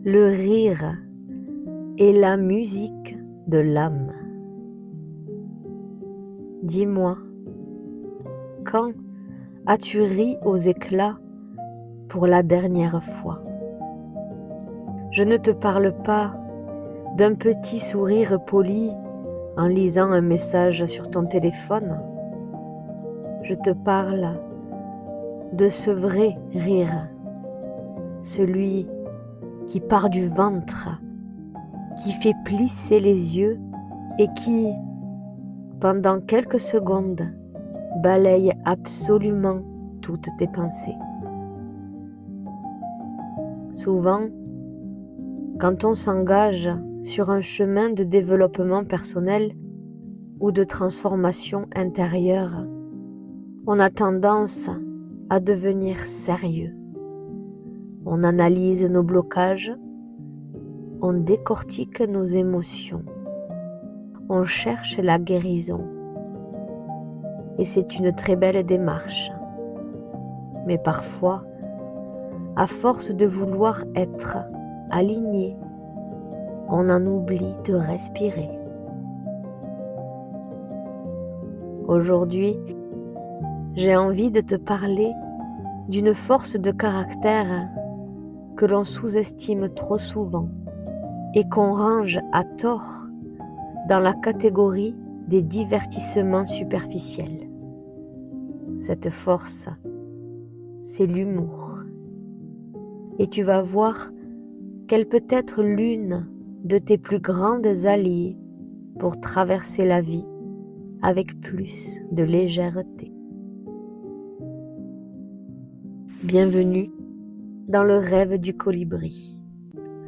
Le rire est la musique de l'âme. Dis-moi, quand as-tu ri aux éclats pour la dernière fois? Je ne te parle pas d'un petit sourire poli en lisant un message sur ton téléphone. Je te parle de ce vrai rire, celui qui part du ventre, qui fait plisser les yeux et qui, pendant quelques secondes, balaye absolument toutes tes pensées. Souvent, quand on s'engage sur un chemin de développement personnel ou de transformation intérieure, on a tendance à devenir sérieux. On analyse nos blocages, on décortique nos émotions, on cherche la guérison. Et c'est une très belle démarche. Mais parfois, à force de vouloir être aligné, on en oublie de respirer. Aujourd'hui, j'ai envie de te parler d'une force de caractère que l'on sous-estime trop souvent et qu'on range à tort dans la catégorie des divertissements superficiels. Cette force, c'est l'humour. Et tu vas voir qu'elle peut être l'une de tes plus grandes alliées pour traverser la vie avec plus de légèreté. Bienvenue dans le rêve du colibri,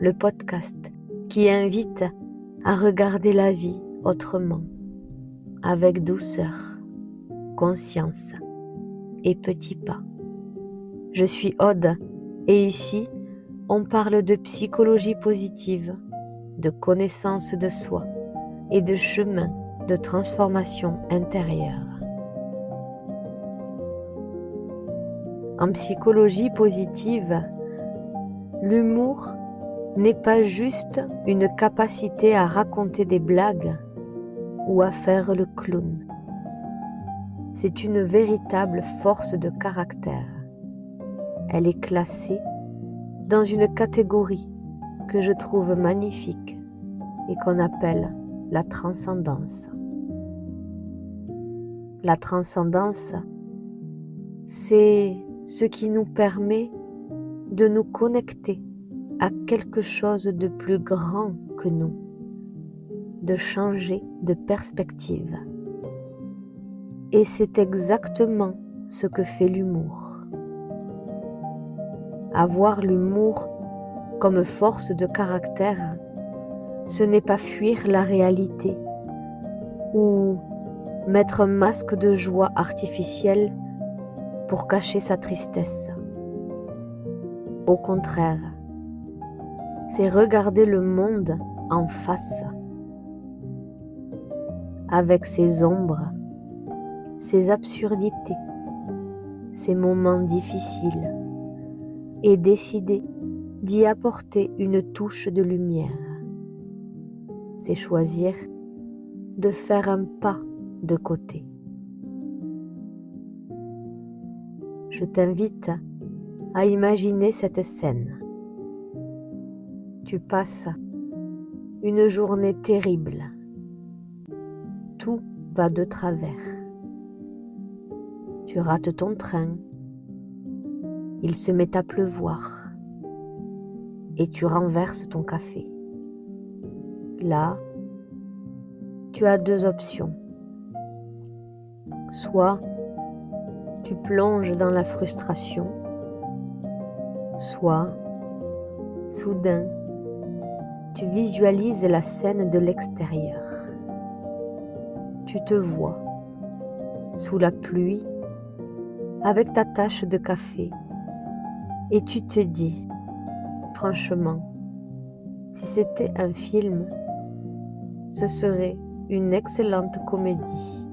le podcast qui invite à regarder la vie autrement, avec douceur, conscience et petits pas. Je suis Aude et ici, on parle de psychologie positive, de connaissance de soi et de chemin de transformation intérieure. En psychologie positive, l'humour n'est pas juste une capacité à raconter des blagues ou à faire le clown. C'est une véritable force de caractère. Elle est classée dans une catégorie que je trouve magnifique et qu'on appelle la transcendance. La transcendance, c'est ce qui nous permet de nous connecter à quelque chose de plus grand que nous, de changer de perspective. Et c'est exactement ce que fait l'humour. Avoir l'humour comme force de caractère, ce n'est pas fuir la réalité ou mettre un masque de joie artificielle pour cacher sa tristesse. Au contraire, c'est regarder le monde en face, avec ses ombres, ses absurdités, ses moments difficiles, et décider d'y apporter une touche de lumière. C'est choisir de faire un pas de côté. Je t'invite à imaginer cette scène. Tu passes une journée terrible. Tout va de travers. Tu rates ton train. Il se met à pleuvoir. Et tu renverses ton café. Là, tu as deux options. Soit tu plonges dans la frustration, soit, soudain, tu visualises la scène de l'extérieur. Tu te vois sous la pluie avec ta tasse de café et tu te dis, franchement, si c'était un film, ce serait une excellente comédie.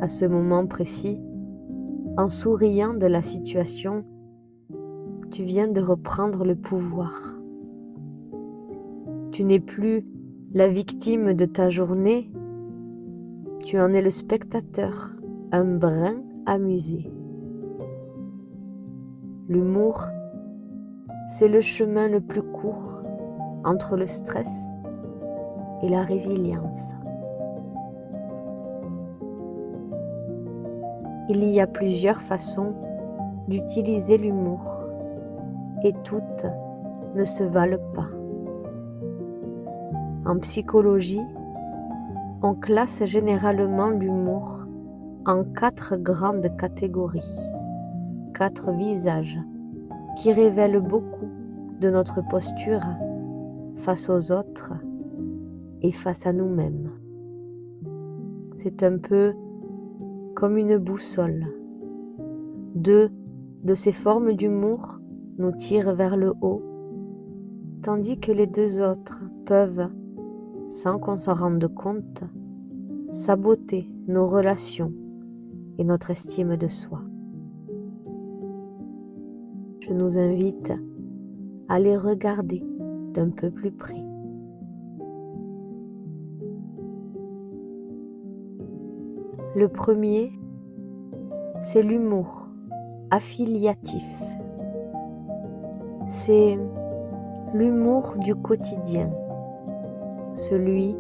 À ce moment précis, en souriant de la situation, tu viens de reprendre le pouvoir. Tu n'es plus la victime de ta journée, tu en es le spectateur, un brin amusé. L'humour, c'est le chemin le plus court entre le stress et la résilience. Il y a plusieurs façons d'utiliser l'humour et toutes ne se valent pas. En psychologie, on classe généralement l'humour en 4 grandes catégories, 4 visages qui révèlent beaucoup de notre posture face aux autres et face à nous-mêmes. C'est un peu comme une boussole. 2 de ces formes d'humour nous tirent vers le haut, tandis que les 2 autres peuvent, sans qu'on s'en rende compte, saboter nos relations et notre estime de soi. Je nous invite à les regarder d'un peu plus près. Le premier, c'est l'humour affiliatif. C'est l'humour du quotidien, celui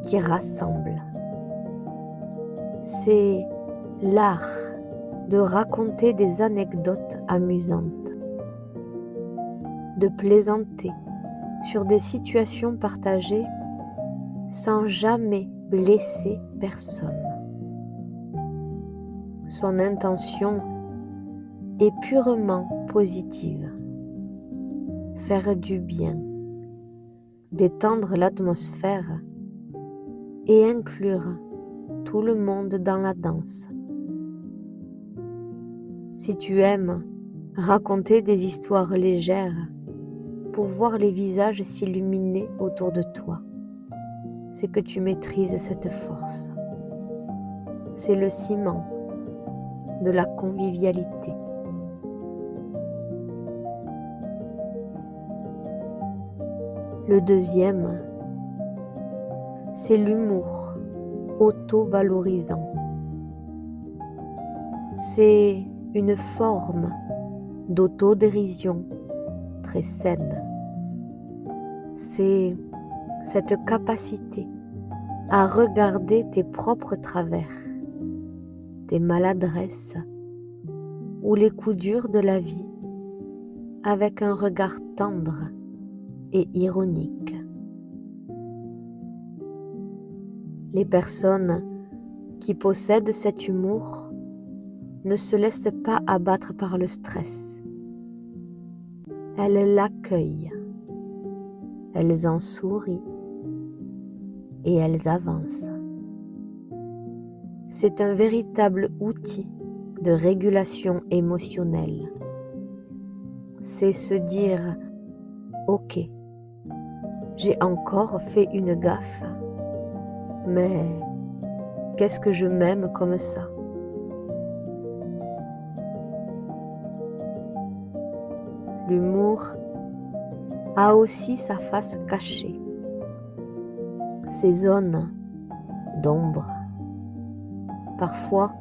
qui rassemble. C'est l'art de raconter des anecdotes amusantes, de plaisanter sur des situations partagées sans jamais blesser personne. Son intention est purement positive. Faire du bien, détendre l'atmosphère et inclure tout le monde dans la danse. Si tu aimes raconter des histoires légères pour voir les visages s'illuminer autour de toi, c'est que tu maîtrises cette force. C'est le ciment de la convivialité. Le deuxième, c'est l'humour auto-valorisant. C'est une forme d'autodérision très saine. C'est cette capacité à regarder tes propres travers, tes maladresses ou les coups durs de la vie avec un regard tendre et ironique. Les personnes qui possèdent cet humour ne se laissent pas abattre par le stress. Elles l'accueillent, elles en sourient et elles avancent. C'est un véritable outil de régulation émotionnelle. C'est se dire « Ok, j'ai encore fait une gaffe, mais qu'est-ce que je m'aime comme ça ?» L'humour a aussi sa face cachée, ses zones d'ombre. Parfois,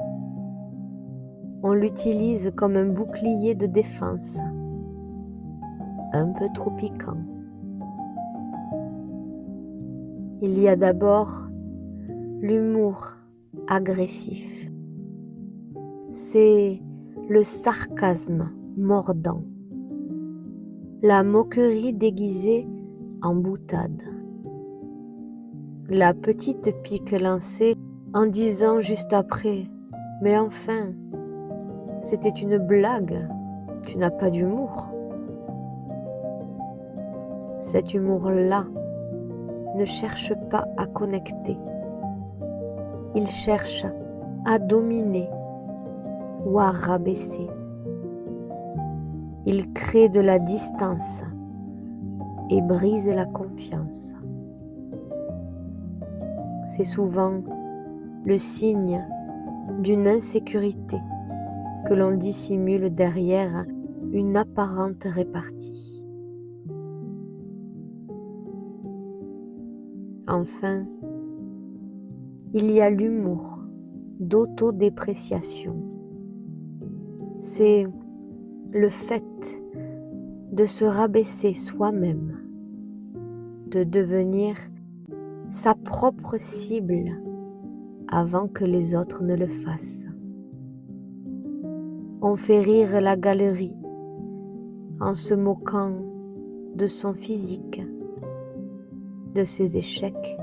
on l'utilise comme un bouclier de défense, un peu trop piquant. Il y a d'abord l'humour agressif. C'est le sarcasme mordant, la moquerie déguisée en boutade, la petite pique lancée en disant juste après « Mais enfin, c'était une blague, tu n'as pas d'humour ». Cet humour-là ne cherche pas à connecter. Il cherche à dominer ou à rabaisser. Il crée de la distance et brise la confiance. C'est souvent le signe d'une insécurité que l'on dissimule derrière une apparente répartie. Enfin, il y a l'humour d'autodépréciation. C'est le fait de se rabaisser soi-même, de devenir sa propre cible avant que les autres ne le fassent. On fait rire la galerie en se moquant de son physique, de ses échecs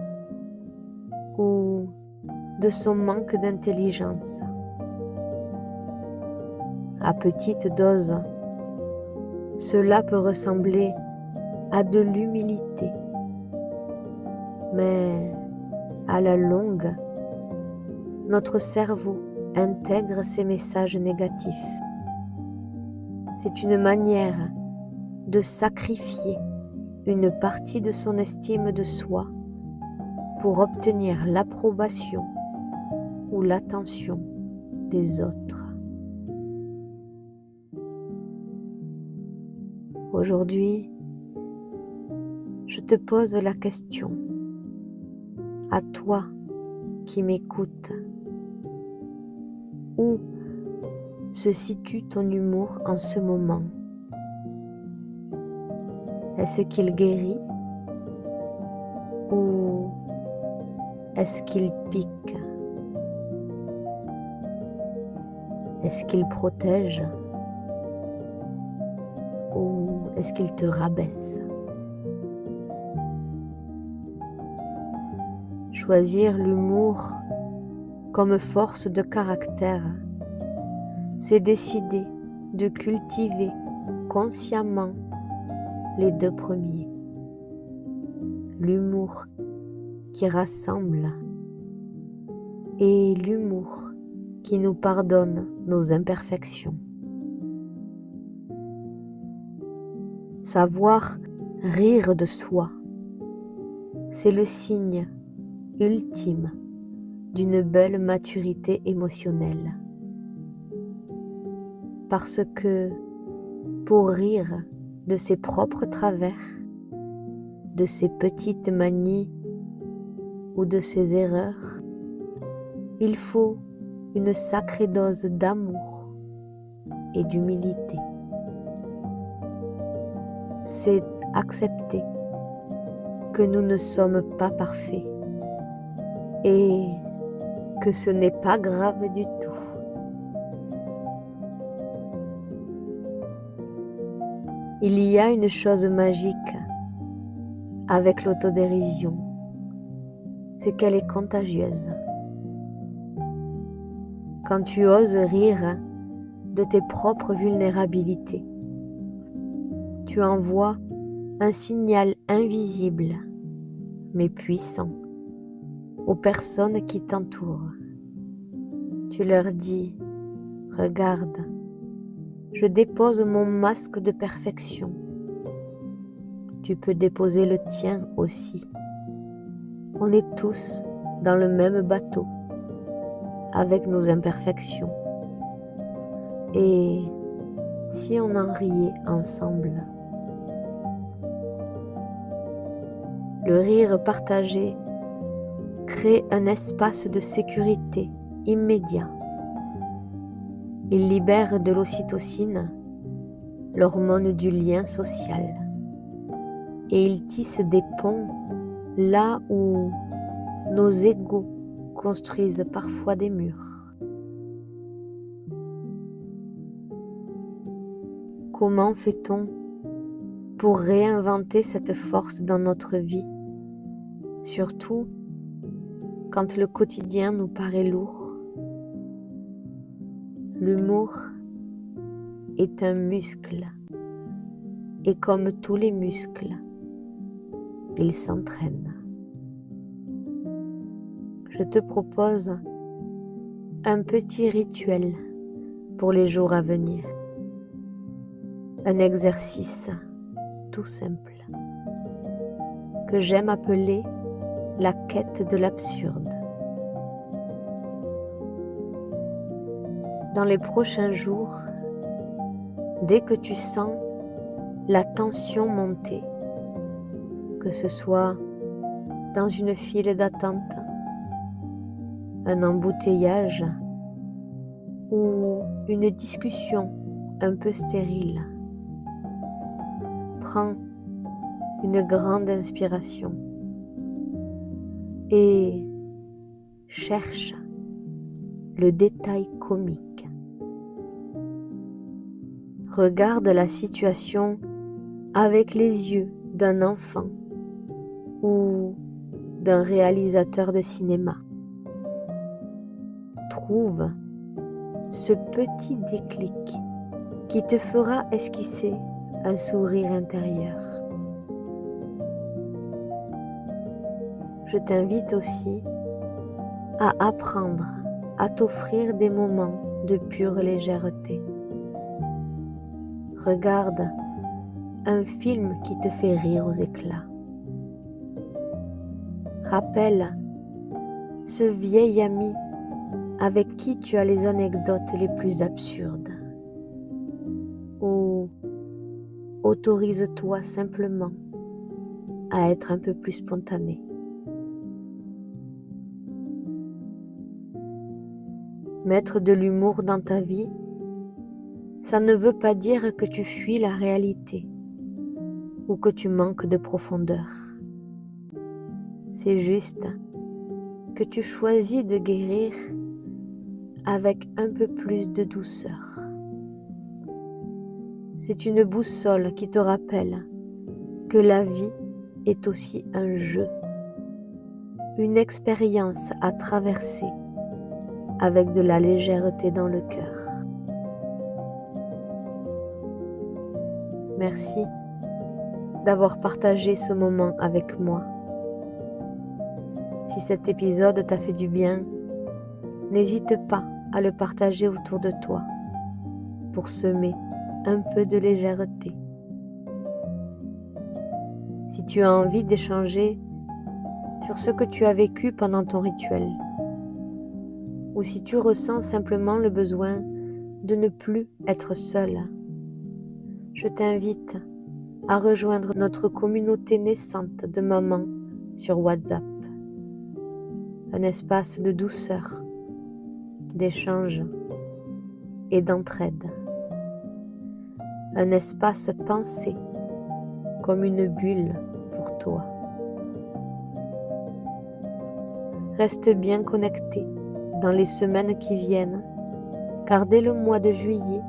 ou de son manque d'intelligence. À petite dose, cela peut ressembler à de l'humilité, mais à la longue, notre cerveau intègre ces messages négatifs. C'est une manière de sacrifier une partie de son estime de soi pour obtenir l'approbation ou l'attention des autres. Aujourd'hui, je te pose la question, à toi qui m'écoutes, où se situe ton humour en ce moment? Est-ce qu'il guérit ou est-ce qu'il pique? Est-ce qu'il protège ou est-ce qu'il te rabaisse? Choisir l'humour comme force de caractère, c'est décider de cultiver consciemment les deux premiers. L'humour qui rassemble et l'humour qui nous pardonne nos imperfections. Savoir rire de soi, c'est le signe ultime d'une belle maturité émotionnelle. Parce que pour rire de ses propres travers, de ses petites manies ou de ses erreurs, il faut une sacrée dose d'amour et d'humilité. C'est accepter que nous ne sommes pas parfaits et que ce n'est pas grave du tout. Il y a une chose magique avec l'autodérision, c'est qu'elle est contagieuse. Quand tu oses rire de tes propres vulnérabilités, tu envoies un signal invisible mais puissant aux personnes qui t'entourent. Tu leur dis, regarde, je dépose mon masque de perfection. Tu peux déposer le tien aussi. On est tous dans le même bateau, avec nos imperfections. Et si on en riait ensemble? Le rire partagé crée un espace de sécurité immédiat. Il libère de l'ocytocine, l'hormone du lien social, et il tisse des ponts là où nos égos construisent parfois des murs. Comment fait-on pour réinventer cette force dans notre vie, surtout quand le quotidien nous paraît lourd? L'humour est un muscle, et comme tous les muscles, il s'entraîne. Je te propose un petit rituel pour les jours à venir. Un exercice tout simple que j'aime appeler la quête de l'absurde. Dans les prochains jours, Dès que tu sens la tension monter, que ce soit dans une file d'attente, un embouteillage ou une discussion un peu stérile, prends une grande inspiration et cherche le détail comique. Regarde la situation avec les yeux d'un enfant ou d'un réalisateur de cinéma. Trouve ce petit déclic qui te fera esquisser un sourire intérieur. Je t'invite aussi à apprendre à t'offrir des moments de pure légèreté. Regarde un film qui te fait rire aux éclats. Rappelle ce vieil ami avec qui tu as les anecdotes les plus absurdes. Ou autorise-toi simplement à être un peu plus spontané. Mettre de l'humour dans ta vie, ça ne veut pas dire que tu fuis la réalité ou que tu manques de profondeur. C'est juste que tu choisis de guérir avec un peu plus de douceur. C'est une boussole qui te rappelle que la vie est aussi un jeu, une expérience à traverser avec de la légèreté dans le cœur. Merci d'avoir partagé ce moment avec moi. Si cet épisode t'a fait du bien, n'hésite pas à le partager autour de toi pour semer un peu de légèreté. Si tu as envie d'échanger sur ce que tu as vécu pendant ton rituel, ou si tu ressens simplement le besoin de ne plus être seul, je t'invite à rejoindre notre communauté naissante de mamans sur WhatsApp. Un espace de douceur, d'échange et d'entraide. Un espace pensé comme une bulle pour toi. Reste bien connecté dans les semaines qui viennent, car dès le mois de juillet,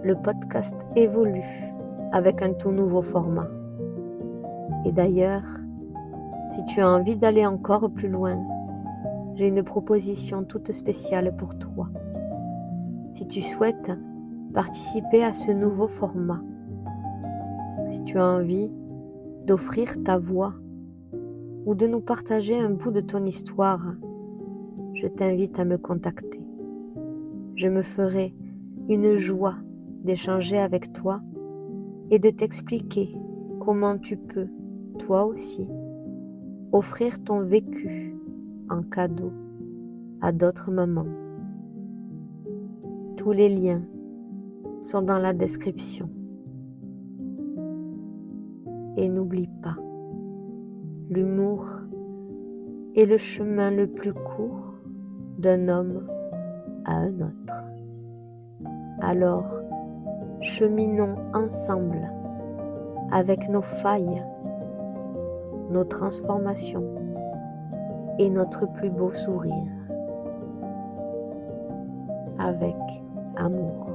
le podcast évolue avec un tout nouveau format. Et d'ailleurs, si tu as envie d'aller encore plus loin, j'ai une proposition toute spéciale pour toi. Si tu souhaites participer à ce nouveau format, si tu as envie d'offrir ta voix ou de nous partager un bout de ton histoire, je t'invite à me contacter. Je me ferai une joie d'échanger avec toi et de t'expliquer comment tu peux, toi aussi, offrir ton vécu en cadeau à d'autres mamans. Tous les liens sont dans la description. Et n'oublie pas, l'humour est le chemin le plus court d'un homme à un autre. Alors, cheminons ensemble avec nos failles, nos transformations et notre plus beau sourire. Avec amour.